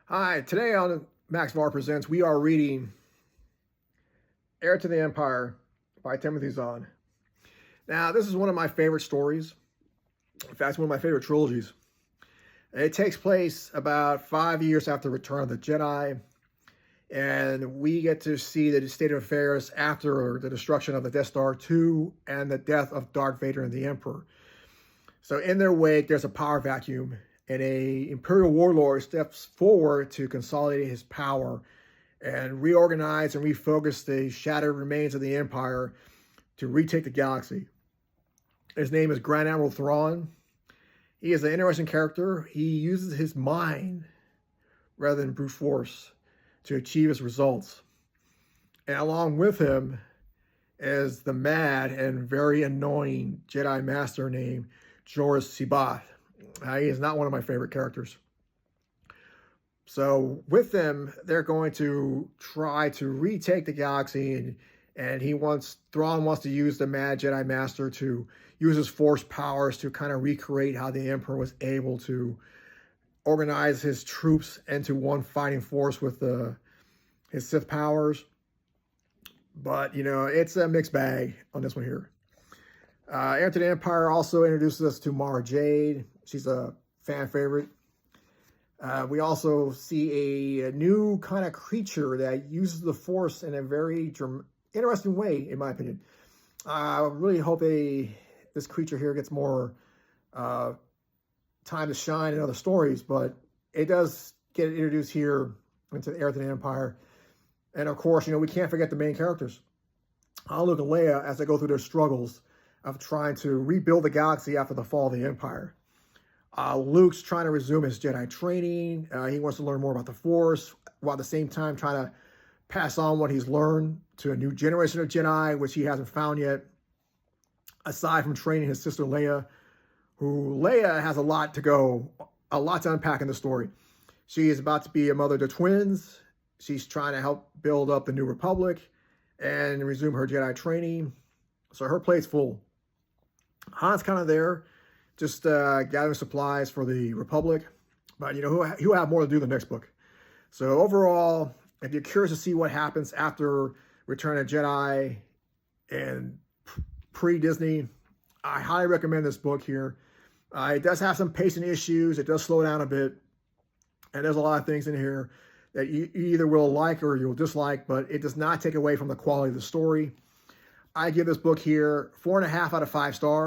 Hi, today on Max Var Presents, we are reading Heir to the Empire by Timothy Zahn. Now, this is one of my favorite stories. In fact, it's one of my favorite trilogies. It takes place about 5 years after Return of the Jedi, and we get to see the state of affairs after the destruction of the Death Star 2 and the death of Darth Vader and the Emperor. So in their wake, there's a power vacuum, and a Imperial warlord steps forward to consolidate his power and reorganize and refocus the shattered remains of the Empire to retake the galaxy. His name is Grand Admiral Thrawn. He is an interesting character. He uses his mind rather than brute force to achieve his results. And along with him is the mad and very annoying Jedi Master named Joruus C'baoth. He is not one of my favorite characters. So with them, they're going to try to retake the galaxy, and Thrawn wants to use the Mad Jedi Master to use his Force powers to kind of recreate how the Emperor was able to organize his troops into one fighting force with his Sith powers. But, it's a mixed bag on this one here. Heir to the Empire also introduces us to Mara Jade. She's a fan favorite. We also see a new kind of creature that uses the Force in a very interesting way, in my opinion. I really hope this creature here gets more time to shine in other stories, but it does get introduced here into the Heir to the Empire. And of course, we can't forget the main characters, Luke and Leia, as they go through their struggles of trying to rebuild the galaxy after the fall of the Empire. Luke's trying to resume his Jedi training. He wants to learn more about the Force, while at the same time trying to pass on what he's learned to a new generation of Jedi, which he hasn't found yet, aside from training his sister Leia, who Leia has a lot to unpack in the story. She is about to be a mother to twins. She's trying to help build up the New Republic and resume her Jedi training. So her plate's full. Han's kind of there, just gathering supplies for the Republic. But, he'll have more to do in the next book. So overall, if you're curious to see what happens after Return of Jedi and pre-Disney, I highly recommend this book here. It does have some pacing issues. It does slow down a bit. And there's a lot of things in here that you either will like or you'll dislike, but it does not take away from the quality of the story. I give this book here 4.5 out of 5 stars.